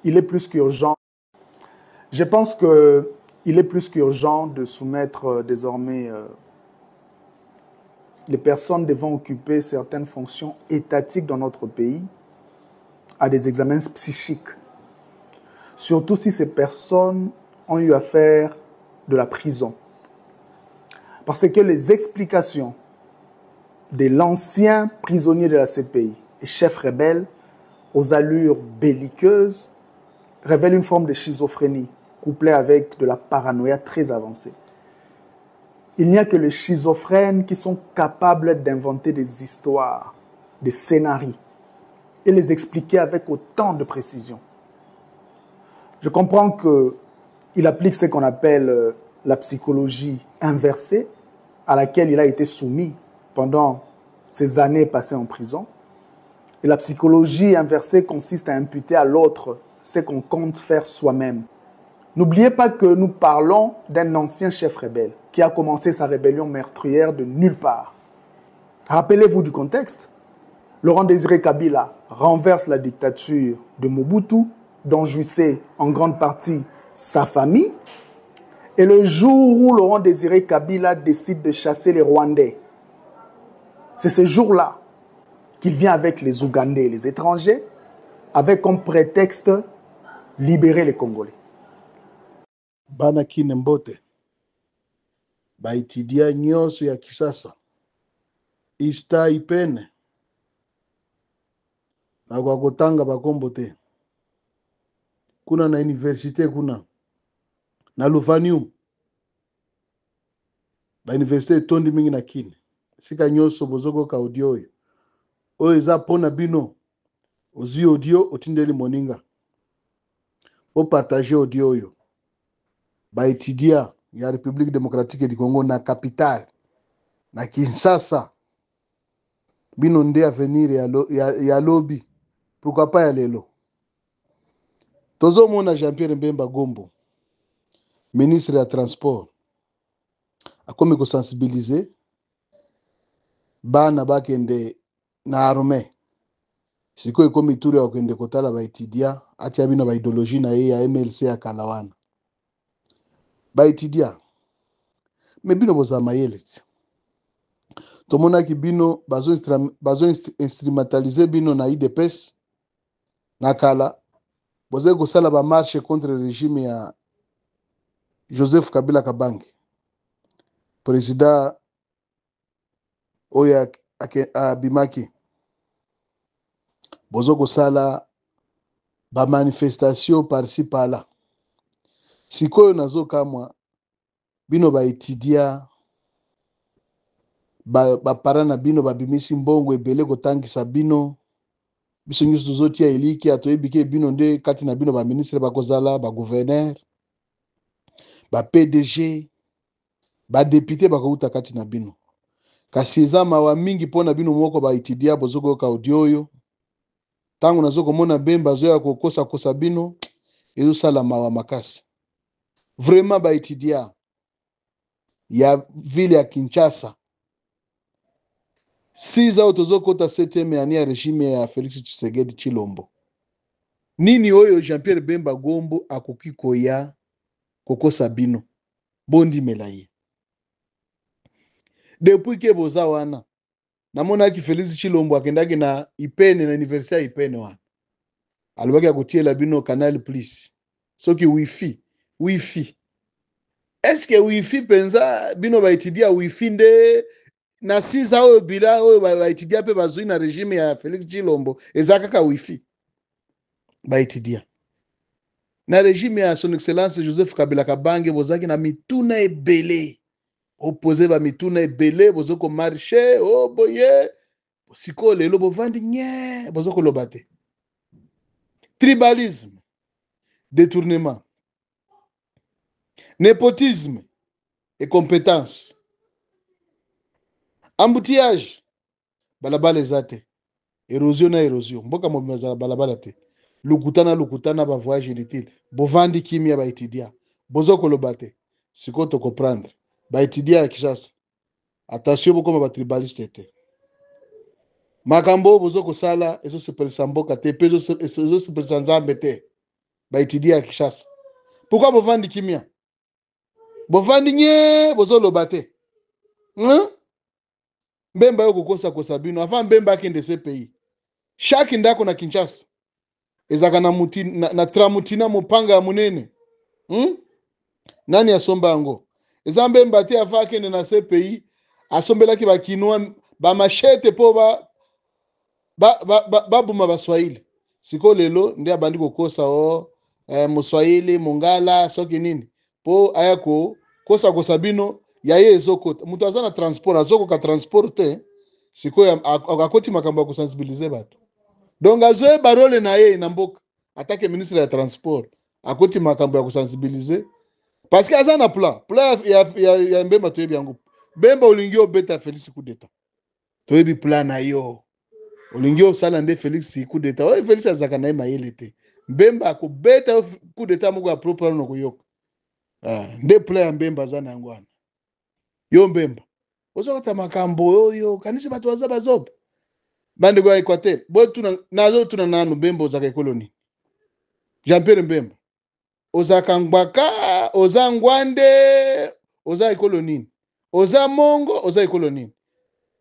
Il est plus qu'urgent. Je pense qu'il est plus qu'urgent de soumettre désormais les personnes devant occuper certaines fonctions étatiques dans notre pays à des examens psychiques. Surtout si ces personnes ont eu à faire de la prison. Parce que les explications de l'ancien prisonnier de la CPI et chef rebelle aux allures belliqueuses révèlent une forme de schizophrénie couplée avec de la paranoïa très avancée. Il n'y a que les schizophrènes qui sont capables d'inventer des histoires, des scénarios et les expliquer avec autant de précision. Je comprends qu'il applique ce qu'on appelle la psychologie inversée à laquelle il a été soumis pendant ces années passées en prison. Et la psychologie inversée consiste à imputer à l'autre ce qu'on compte faire soi-même. N'oubliez pas que nous parlons d'un ancien chef rebelle qui a commencé sa rébellion meurtrière de nulle part. Rappelez-vous du contexte. Laurent Désiré Kabila renverse la dictature de Mobutu, dont jouissait en grande partie sa famille. Et le jour où Laurent Désiré Kabila décide de chasser les Rwandais, c'est ce jour-là qu'il vient avec les Ougandais, les étrangers, avec comme prétexte libérer les Congolais. Banaki Mbote, baitidia nyonso ya kisasa, ista ipene, na kwa kotanga bakombo te. Kuna na universite kuna, na Luvanium, ba universite tondi mingi na kine. Sika nyonso bozoko ka audio oyo. Oyo eza pona bino, ozi audio otindeli moninga. O partager audio oyo. Baitidia ya République démocratique du Congo na capitale na Kinshasa bino nde avenir ya lobby, pourquoi pas ya lelo. Tozo mona Jean-Pierre Mbemba Gombo, ministre ya transport, akomi ko sensibiliser bana bakende na armée. Siko ekomi turi ya kende kotala baitidia atia bino ba idéologie na ye ya MLC ya Kalawana. Baitidia me bino boza mayele. Tomona ki bino bazo instrumentaliser bino na IDPS na kala boze kosala ba marche contre le régime ya Joseph Kabila Kabange, président oya abimaki. Bozo kosala ba manifestation par-ci par-là. Sikoyo nazo kamwa bino ba etidia ba parana bino ba bimisi mbongo ebele kotangisa bino. Biso nyusu tozotia eliki atoyebike bino nde kati na bino ba ministre ba kozala ba gouverneur ba PDG ba député ba kouta kati na bino. Kasi eza mawa mingi pona bino moko ba etidia bozoko ka audio oyo. Tango nazoko mona Bemba zoya kokosa bino ezo sala mawa makasi. Vraiment ba etidia ya ville ya Kinshasa. Siza otozokota 7e année ya régime ya Félix Tshisekedi Tshilombo. Nini oyo Jean-Pierre Bemba Gombo akoki koya kokosa bino. Bondi melaye. Depuis ke boza wana namona ki Félix Tshilombo akendaki na Ipene na université ya Ipene wana. Alobaki akotiela bino Canal Plus. Soki wifi. Est-ce que wifi penza bino ba etidia wifi nde na siza oyo bila oyo ba etidia pe bazui na régime ya Félix Tshilombo ezaka ka wifi ba etidia na régime ya son excellence Joseph Kabila Kabange bozaki na mituna ebele opposé ba mituna ebele bozoko marché oh boye siko lelo bovandi nye bozoko lobate tribalisme, détournement, népotisme et compétence. Embouteillage, balabala ezate. Érosion na érosion. Mboka mobimeza balabala te. Lukutana ba voyage inutile. Bovandi kimia ba etidia. Bozoko lobate. Siko to comprendre. Ba etidia ya Kinshasa. Attention boko ba tribaliste te. makambo bozo kosala ezo sepelisa mboka te pe ezo sepelisa nzambe te baitidia ya Kishasa. Pourquoi bovandi kimia? Bovandi nye bozo loba te. Mbemba yo kokosa kosabino avant mbemba akende ce pays. Chaque ndako na Kinshasa ezaka na tramutina mopanga ya munene. Nani asomba yango? Eza mbemba te avant akende na ce pays asombelaki bakinwa ba machete po babuma baswahili. Siko lelo ndi abandi kokosa Moswahili mongala soki nini po ayako kosa kosabino yaye ezokota mutu aza na transport azokoka transport te sikoyo akoti makambo ya kosensibilize bato donc azoye barole na ye na mboka atake ministre ya transport akoti makambo ya kosensibilize parce que aza na plan ya mbemba toyebi yango mbemba olingi obeta Félix coup d'état toyebi plan na yo olingi osala nde Félix coup d'état oyo Félix azaka na ye mayele te mbemba akobeta coup d'état moko ya propre no koyoka nde plan ya mbemba aza na yango wana yo mbemba ozokota makambo oyo kanisi bato baza bazoba bandeko ya Equateur nazo tuna nanu mbemba ozaka ekoloni Jean-Pierre Mbemba ozaka Ngbaka oza Ngwande oza ekoloni oza Mongo oza ekoloni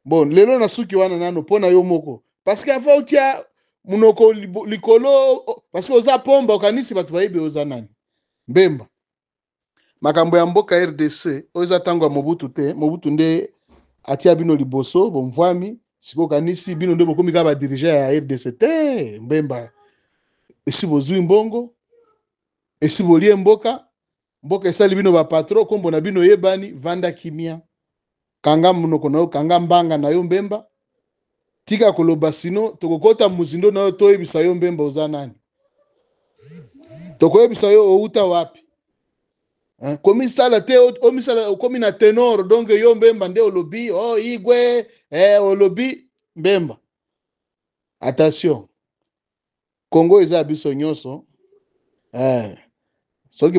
bon lelo na suki wana nanu pona yo moko parce que avant utia munoko likolo parce que oza pomba okanisi bato bayibe oza nani mbemba makambo ya mboka RDC oza tango ya Mobutu te Mobutu nde atia bino liboso bomvwami siko kanisi bino nde bokomi ka ba dirigeant ya RDC te mbemba esi bozwi mbongo esi bolie mboka esali bino ba patron kombo na bino yebani vanda kimia kanga munoko na yo kanga mbanga na yo mbemba tika koloba sino tokokota muzindo na yo toyebisa yo mbemba oza nani tokoyebisa yo outa wapi komi sala te omisala komi na tenor donc yo mbemba nde olobi igwe olobi mbemba attention Congo eza biso nyonso soki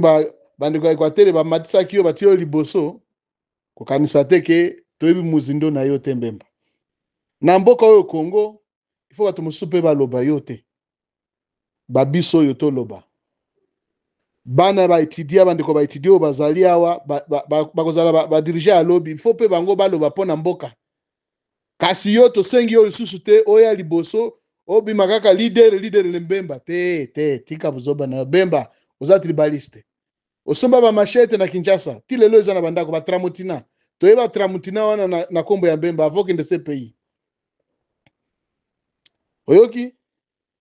bandeko ya Equateur bamatisaki yo batie yo liboso kokanisa te ke toyebi muzindo na yo te mbemba na mboka oyo Congo ifo bato mosusu mpe baloba yo te babiso oyo toloba bana baetudia bandeko baetudia oyo bazali awa bakozala badirige ya lobi ifo mpe bango baloba mpo na mboka kasi yo tosengi yo lisusu te oya liboso obima kaka leader mbemba te tika buzoba na yo bemba oza tribaliste osomba ba machete na Kinshasa ti lelo eza na bandako ba tramutina toyeba tramutina wana na kombo ya mbemba avokende ce pays oyoki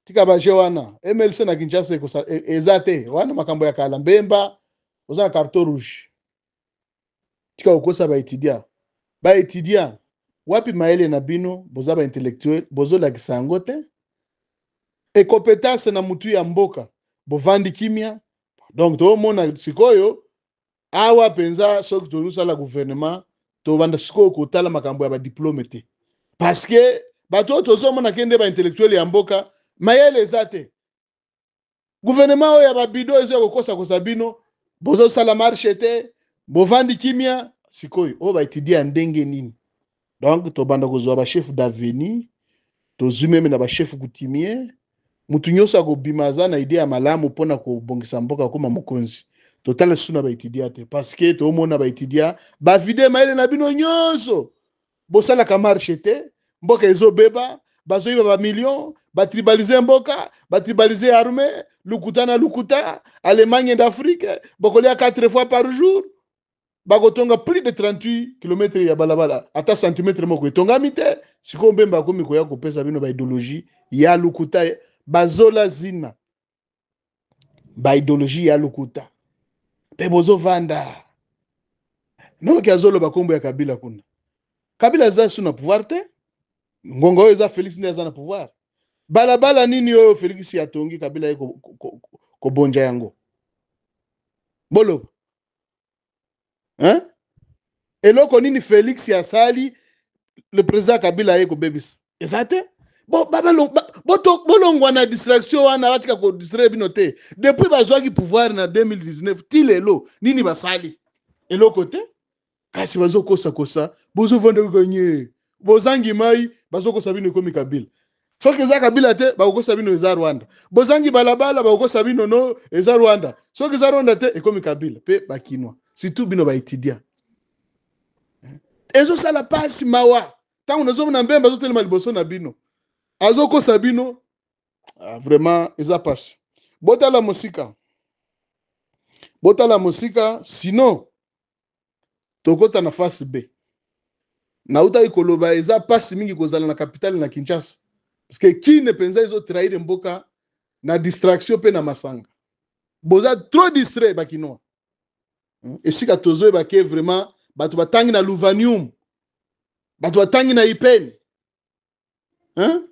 tika baje wana MLC na Kinshasa eza te wana makambo ya kala mbemba oza na carton rouge tika okosa ba etudia wapi maele na bino boza ba intellectuel bozolakisa yango te compétence na mutu ya mboka bovandi kimia donc to mona sikoyo awa penza soki tozosala gouvernement to banda sikoyo kotala makambo ya ba diplôme te parce que bato tozomona kende ba intellectuel ya mboka mayele eza te gouvernement oyo ya babido ezo kokosa kosabino bozosala marche te bovandi kimia sikoyo oyo baetudia ndenge nini donc to banda kozwa ba chef d'avenir tozwi meme na ba chef coutumier mutu nyonso akobima aza na idea ya malamu mpona kobongisa mboka koma mokonzi totala suna baetudia te parce que tomona baetudia bavide mayele na bino nyonso bosalaka marche te mboka ezobeba bazoyiba bamillion batribalize mboka batribalize armée lukuta na lukuta Allemagne d'Afrique bokolia 4 fois par jour bakotonga plus de 38 km ya balabala ata centimètre moko etongami te siko mbemba akomi koya kopesa bino ba idéologie ya lukuta bazola zina ba idéologie ya lukuta pe bozo vanda noki azoloba kombo ya Kabila kuna Kabila za suna pouvoir te ngongo oyo eza Félix nde aza na pouvoir balabala nini oyo Félix atongi Kabila ye kobonja yango bolo eloko nini Félix asali le président Kabila ye kobebisa ezate bolongwa na distraction wana batika ko distraire bino te depuis bazwaki pouvoir na 2019 ti lelo nini basali eloko te kasi bazokosa bozo vanda gagner bozangi mai bazokosa bino ekomi Kabila. Soki eza Kabila te bakokosa bino eza Rwanda. Bozangi balabala bakokosa bino no eza Rwanda. Soki eza Rwanda te ekomi Kabila pe bakinwa. Surtout bino ba étudiant. Ezo sala pasi mawa. Tango nazomona Mbemba azotelema liboso na bino. Azokosa bino vraiment eza pasi. Botala mosika sinon tokota na face B. Nauta ikoloba eza pasi mingi kozala na capitale na Kinshasa. Parce que qui ne pensa izo trahir mboka na distraction pe na masanga. Boza trop distrait bakinoa. Esika tozo bake vraiment batu batangi na Luvanium. Batu batangi na IPN. Hein?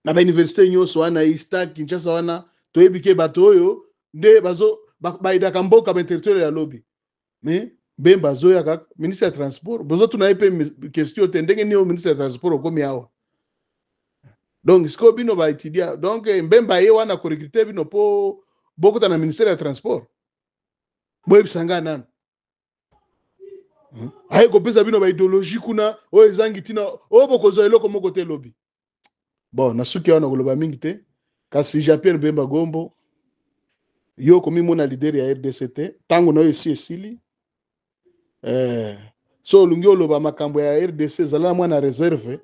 Na ba université nyoso wana Ista Kinshasa wana toyebike batu oyo nde bazo baidaka mboka ba territoire ya lobby. Mais Mbemba zoya kaka ministre ya transport bozo tunayepe question te ndenge ni o ministre ya transport okomi awa. Donc siko bino ba itidia donc Mbemba ye wana ko recruter bino po bokota na ministère ya transport. Boye bisanga nana. Aye ko pesa bino ba idéologie kuna o ezangi tina o bokozo eloko moko te lobby. Bon nasuki wana koloba mingi te kasi Jean-Pierre Mbemba Gombo yo komi mona leader ya RDCT tango na yo esili so lungi oloba makambo ya RDC zala mwana réserve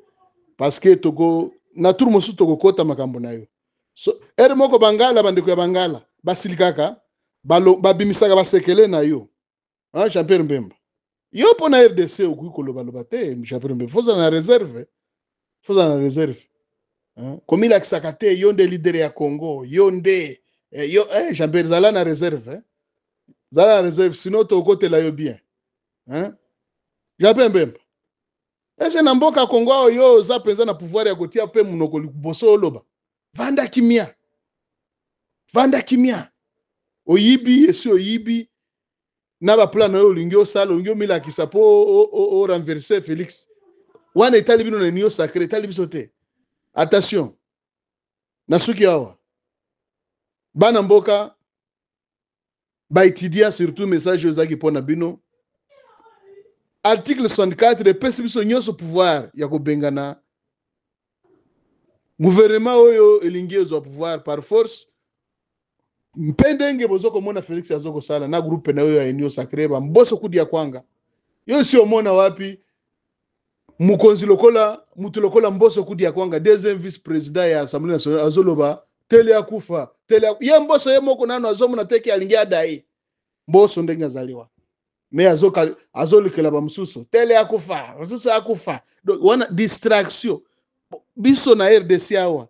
parce que toko na tour mosu toko kota makambo na yo so moko bangala bandeko ya bangala basilikaka babimisaka basekele na yo Jean-Pierre Mbemba yo pona RDC okukoloba loba te Jean-Pierre Mbemba foza na réserve komila kisakate yo nde leader ya Congo yo nde Jean-Pierre zala na réserve sinon tokotela yo bien Jean-Pierre Mbemba ese na mboka Kongo yo za penza na pouvoir ya kotia pe munoko liboso oloba vanda kimia oyibi esi oyibi na ba plan yo lingi osala lingi mila kisapo o renverser Félix wana etali bino na niyo sacré etali biso te attention nasuki awa bana mboka ba étudier surtout message ozaki pona bino article 64 epesi biso nyonso pouvoir ya kobengana gouvernement oyo elingi ezwa pouvoir par force mpendenge bozo komona Félix azoko sala na groupe na oyo ya Union Sacrée ba mboso kudi ya kwanga yo si omona wapi mukonzi lokola mutu lokola mboso kudi ya kwanga deuxième vice président ya Assemblée nationale azoloba tele akufa ye mboso ye moko nano azomona teke alingi adai mboso ndenge azaliwa mais azolikela ba mususu tele akufa mususu akufa donc wana distraction biso na RDC awa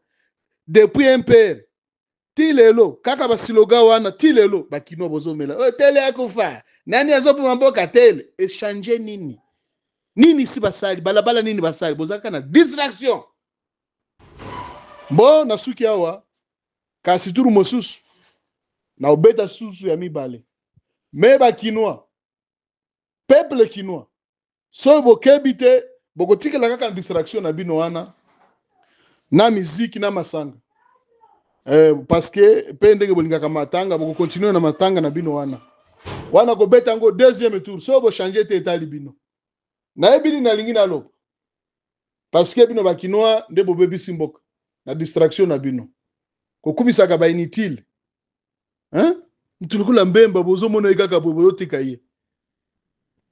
depuis MPR tilelo kaka basiloga wana tilelo bakino bozomela tele akufa nani azopuma mboka tele échanger nini si basali balabala nini basali bozaka na distraction bo nasuki awa kasi turu mosusu na obeta susu ya mibale me bakinoa peuple kinois so bokebi te bokotikela kaka na distraction na bino wana na miziki na masanga parce que pe ndenge bolingaka matanga bokokontinue na matanga na bino wana kobeta ngo deuxième tour so bo changer te etali bino na ebini na lingi na lopo parce que bino bakinoa nde bobebisi mboka na distraction na bino kokubisaka ba inutile mutulukula Mbemba bozomona ikaka boyotika ye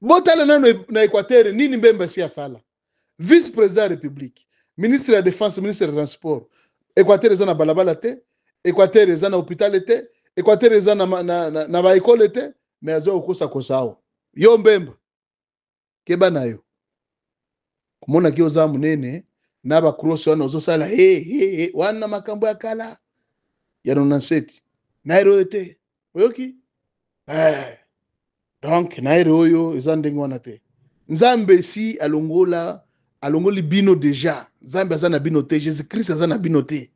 botala na Équateur nini Mbemba si asala vice président de la République ministre de la défense ministre de transport Équateur eza na balabala te Équateur eza na hôpital te Équateur eza na ba école te mais azo okosa kosao yo Mbemba keba na yo komona ki oza munene na ba cross wana ozosala wana makambo ya kala ya 97 nairo te oyoki donc nairo oyo eza ndenge wana te nzambe si alongoli bino déjà nzambe aza na bino te Jésus Christ aza na bino te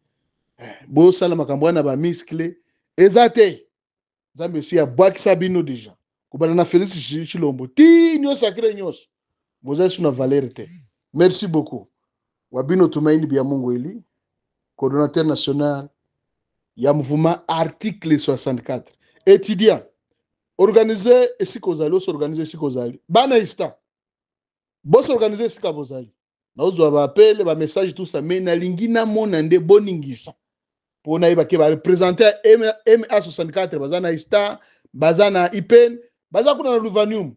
bo sala makambo wana ba muscle eza te nzambe si abwakisa bino déjà kobana na Félix Chilombo ti Union Sacrée nyonso boza suna valeur te merci beaucoup wabino Tumaini bya Mungu eli coordonnateur national ya mouvement article 64 étudiant organiser esikozali oso organiser esikozali bana ista boso organiser esika bozali naozwa ba appel ba message tout ça mais nalingi na mona nde boningisa pona yeba ke ba représenter MA64 bazana Ista bazana IPEN bazakuna na Luvanium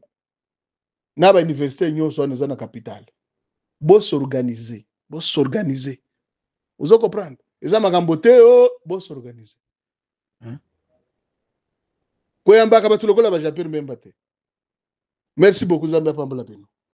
na ba université nyonso wana za na capitale s'organiser vous comprendre eza makambo te bo s'organiser koyambaka bato lokola ba Jean-Pierre Mbemba te merci beaucoup Zambia pambola bino